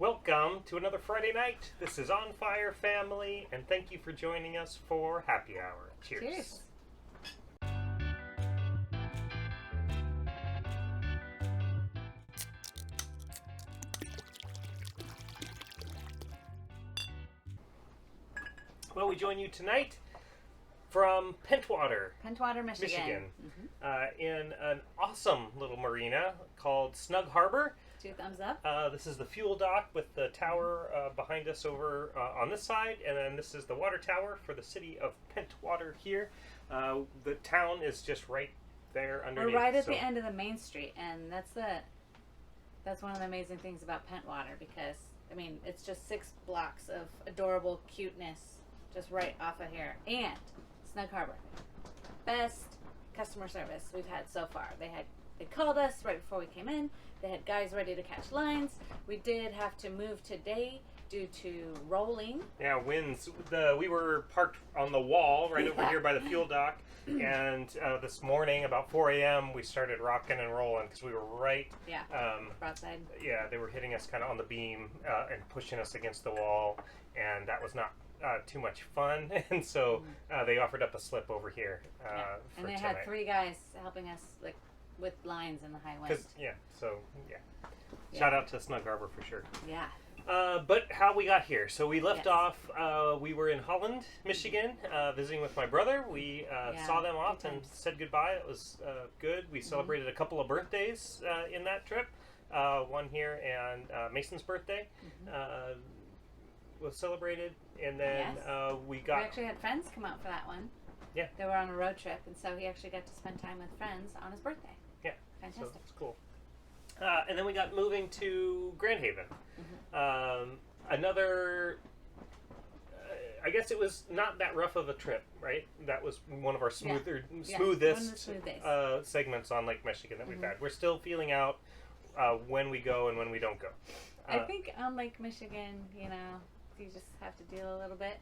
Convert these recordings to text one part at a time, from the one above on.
Welcome to another Friday night. This is On Fire Family, and thank you for joining us for Happy Hour. Cheers. Cheers. Well, we join you tonight from Pentwater, Pentwater, Michigan. in an awesome little marina called Snug Harbor. 2 thumbs up. This is the fuel dock with the tower behind us over on this side, and then this is the water tower for the city of Pentwater here. The town is just right there underneath. We're right at the end of the main street, and that's one of the amazing things about Pentwater, because I mean it's just 6 blocks of adorable cuteness just right off of here. And Snug Harbor, best customer service we've had so far. They called us right before we came in. They had guys ready to catch lines. We did have to move today due to rolling. Yeah, winds. We were parked on the wall right over here by the fuel dock, and this morning about 4 a.m. we started rocking and rolling because we were right. Yeah. Broadside. Yeah, they were hitting us kind of on the beam and pushing us against the wall, and that was not too much fun. And so they offered up a slip over here. And they tonight. had 3 guys helping us with lines in the high wind. Shout out to Snug Harbor for sure. Yeah. But how we got here. So we left off, we were in Holland, Michigan, visiting with my brother. We saw them off and said goodbye. It was good. We celebrated a couple of birthdays in that trip. One here, and Mason's birthday was celebrated. And then we actually had friends come out for that one. Yeah. They were on a road trip, and so he actually got to spend time with friends on his birthday. Yeah. Fantastic. So it's cool. And then we got moving to Grand Haven. Another, I guess it was not that rough of a trip, right? That was one of our smoothest segments on Lake Michigan that we've had. We're still feeling out when we go and when we don't go. I think on Lake Michigan, you just have to deal a little bit.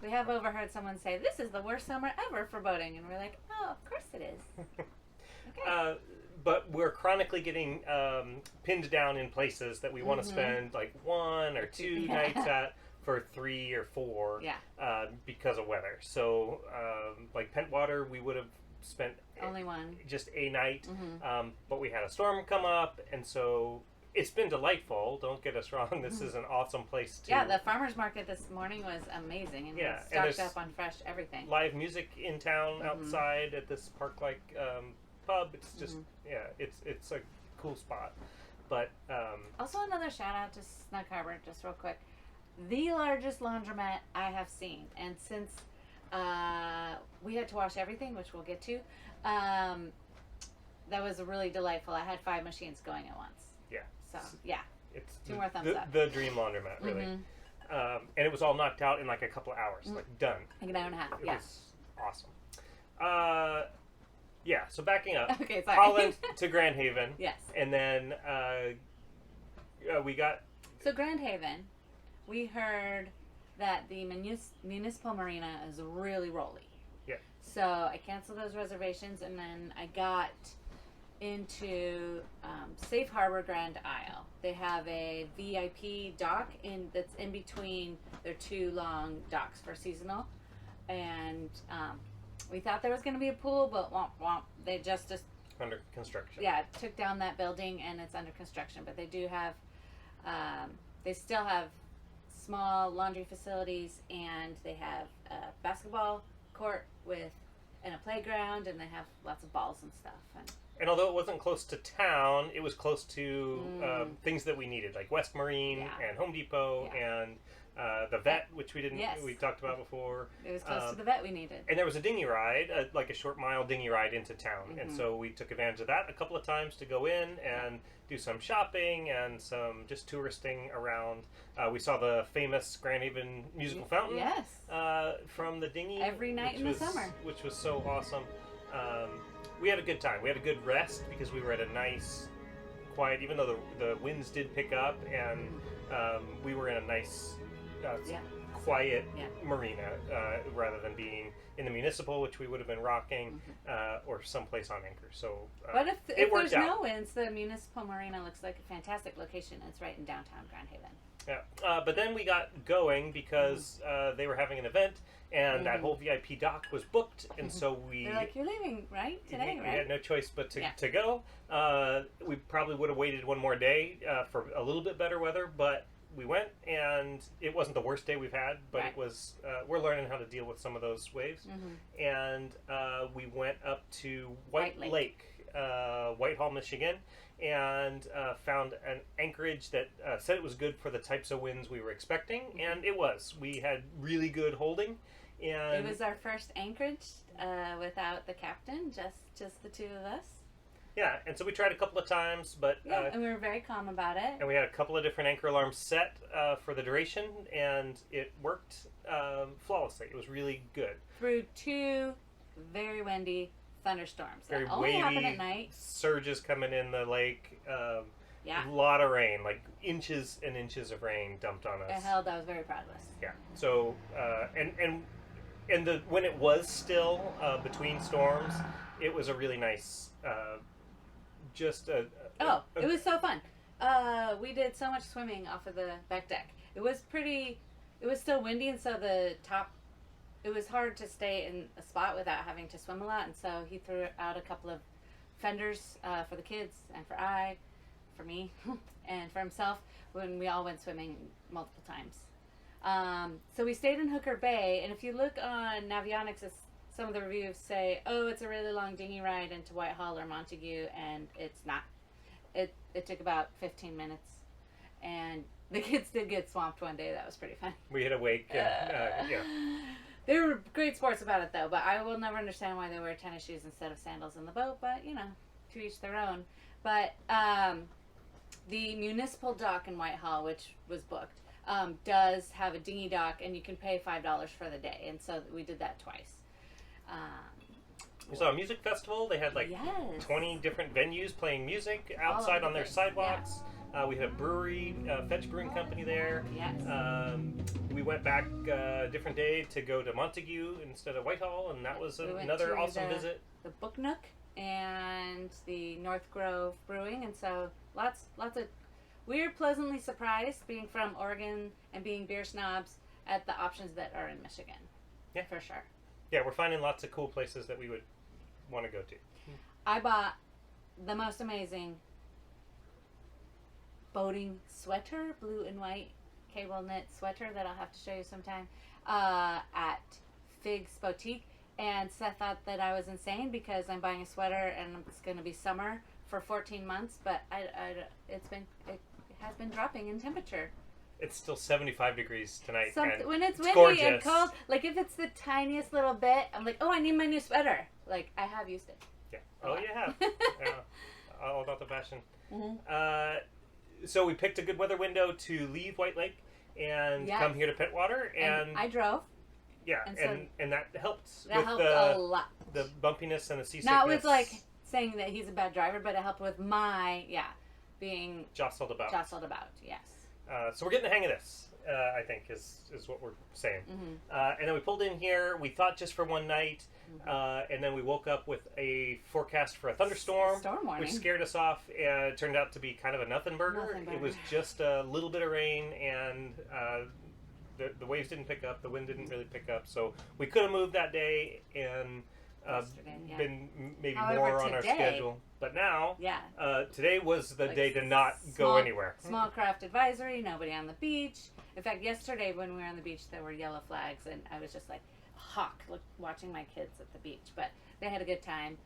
We have overheard someone say, "This is the worst summer ever for boating," and we're like, "Oh, of course it is." Okay. But we're chronically getting pinned down in places that we want to spend like 1 or 2 nights at for 3 or 4 because of weather. So like Pentwater, we would have spent only one, just a night, but we had a storm come up, and so it's been delightful. Don't get us wrong. This is an awesome place to... Yeah, the farmer's market this morning was amazing, and stocked up on fresh everything. Live music in town outside at this park-like pub. It's just it's a cool spot. But also another shout out to Snug Harbor, just real quick, the largest laundromat I have seen, and since we had to wash everything, which we'll get to, that was really delightful. I had 5 machines going at once. Yeah. So it's 2 more thumbs up. The dream laundromat, really. And it was all knocked out in like a couple of hours, like done. Like an hour and a half. It was awesome. So backing up. Okay, sorry. Holland to Grand Haven. Yes. And then we got... So Grand Haven, we heard that the municipal marina is really rolly. Yeah. So I canceled those reservations, and then I got into Safe Harbor Grand Isle. They have a VIP dock that's in between their 2 long docks for seasonal, and we thought there was going to be a pool, but womp womp, they just under construction. Yeah, took down that building, and it's under construction, but they do have they still have small laundry facilities, and they have a basketball court and a playground, and they have lots of balls and stuff. And although it wasn't close to town, it was close to things that we needed, like West Marine and Home Depot and the vet, which we talked about before. It was close to the vet we needed. And there was a dinghy ride, like a short mile dinghy ride into town. And so we took advantage of that a couple of times to go in and do some shopping and some just touristing around. We saw the famous Grand Haven musical fountain from the dinghy. Every night in the summer. Which was so awesome. We had a good time. We had a good rest because we were at a nice, quiet, even though the winds did pick up, and we were in a nice, quiet marina rather than being in the municipal, which we would have been rocking, or someplace on anchor. So, but if there's no winds, the municipal marina looks like a fantastic location. It's right in downtown Grand Haven. Yeah. But then we got going because they were having an event, and that whole VIP dock was booked, and so we... They're like, you're leaving, right? Today, we right? had no choice but to go. We probably would have waited one more day for a little bit better weather, but we went, and it wasn't the worst day we've had, but it was... we're learning how to deal with some of those waves. And we went up to White Lake, Whitehall, Michigan, and found an anchorage that said it was good for the types of winds we were expecting, and it was. We had really good holding, and it was our first anchorage without the captain, just the two of us. Yeah, and so we tried a couple of times, but and we were very calm about it. And we had a couple of different anchor alarms set for the duration, and it worked flawlessly. It was really good. Through 2 very windy thunderstorms. Very that only wavy happen at night. Surges coming in the lake. A Yeah. lot of rain, like inches and inches of rain dumped on us. It held. I was very proud of us. Yeah. So and when it was still between storms, it was a really nice. It was so fun. We did so much swimming off of the back deck. It was still windy, and so it was hard to stay in a spot without having to swim a lot, and so he threw out a couple of fenders for the kids and for me, and for himself when we all went swimming multiple times. So we stayed in Hooker Bay, and if you look on Navionics, some of the reviews say, oh, it's a really long dinghy ride into Whitehall or Montague, and it's not. It took about 15 minutes, and the kids did get swamped one day. That was pretty fun. We hit a wake, and yeah. They were great sports about it, though, but I will never understand why they wear tennis shoes instead of sandals in the boat, but, to each their own. But the municipal dock in Whitehall, which was booked, does have a dinghy dock, and you can pay $5 for the day, and so we did that twice. We saw a music festival. They had 20 different venues playing music outside on their sidewalks. Yeah. We had a brewery, Fetch Brewing Company there. Yes. We went back a different day to go to Montague instead of Whitehall, and that was another awesome visit. The Book Nook and the North Grove Brewing, and so lots of... We were pleasantly surprised, being from Oregon and being beer snobs, at the options that are in Michigan. Yeah. For sure. Yeah, we're finding lots of cool places that we would want to go to. I bought the most amazing boating sweater, blue and white cable knit sweater that I'll have to show you sometime, at Fig's Boutique. And Seth thought that I was insane because I'm buying a sweater and it's going to be summer for 14 months, but it has been dropping in temperature. It's still 75 degrees tonight. When it's windy gorgeous. and cold, like if it's the tiniest little bit, I'm like, oh, I need my new sweater. Like, I have used it. Yeah. Oh, you have. All about the fashion. Mm-hmm. So we picked a good weather window to leave White Lake and come here to Pentwater. And I drove. Yeah, and that helped. That helped a lot. The bumpiness and the seasickness. Not with saying that he's a bad driver, but it helped with my being jostled about. Yes. So we're getting the hang of this. I think is what we're saying. Mm-hmm. And then we pulled in here. We thought just for one night, and then we woke up with a forecast for a thunderstorm, which scared us off. And it turned out to be kind of a nothing burger. It was just a little bit of rain, and the waves didn't pick up. The wind didn't really pick up. So we could have moved that day and been maybe more on our schedule. But now, today was the day to not go anywhere. Small craft advisory, nobody on the beach. In fact, yesterday when we were on the beach, there were yellow flags, and I was just like a hawk watching my kids at the beach. But they had a good time.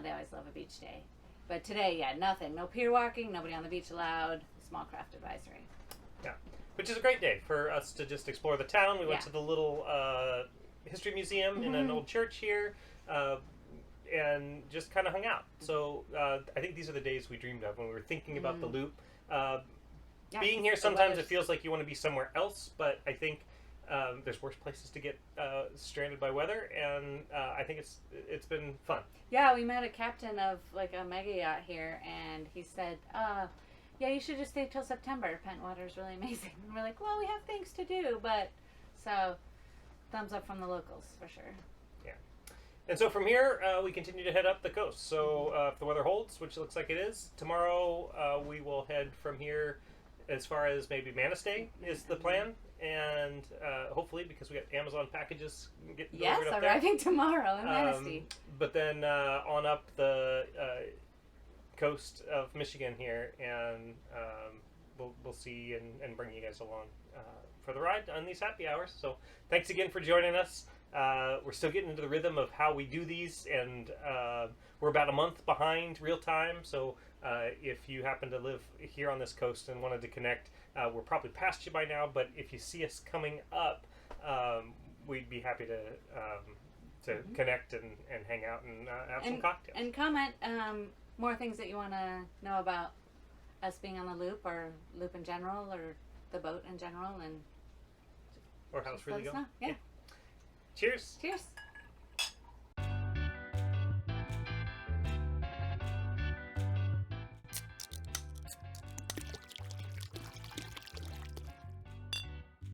They always love a beach day. But today, nothing. No pier walking, nobody on the beach allowed, small craft advisory. Yeah, which is a great day for us to just explore the town. We went to the little history museum in an old church here. And just kind of hung out. So I think these are the days we dreamed of when we were thinking about the loop. Being here, sometimes it feels like you want to be somewhere else, but I think there's worse places to get stranded by weather, and I think it's been fun. Yeah, we met a captain of a mega yacht here, and he said, you should just stay till September. Pentwater is really amazing. And we're like, well, we have things to do, but so thumbs up from the locals for sure. And so from here, we continue to head up the coast. So if the weather holds, which looks like it is, tomorrow we will head from here as far as maybe Manistee is the plan, and hopefully because we got Amazon packages getting delivered up there. Arriving tomorrow in Manistee. But then on up the coast of Michigan here, and we'll see and bring you guys along for the ride on these happy hours. So thanks again for joining us. We're still getting into the rhythm of how we do these, and we're about a month behind real time. So if you happen to live here on this coast and wanted to connect, we're probably past you by now. But if you see us coming up, we'd be happy to connect and hang out and have some cocktails. And comment more things that you want to know about us being on the loop, or loop in general, or the boat in general, and or how it's really going. Yeah. Cheers. Cheers.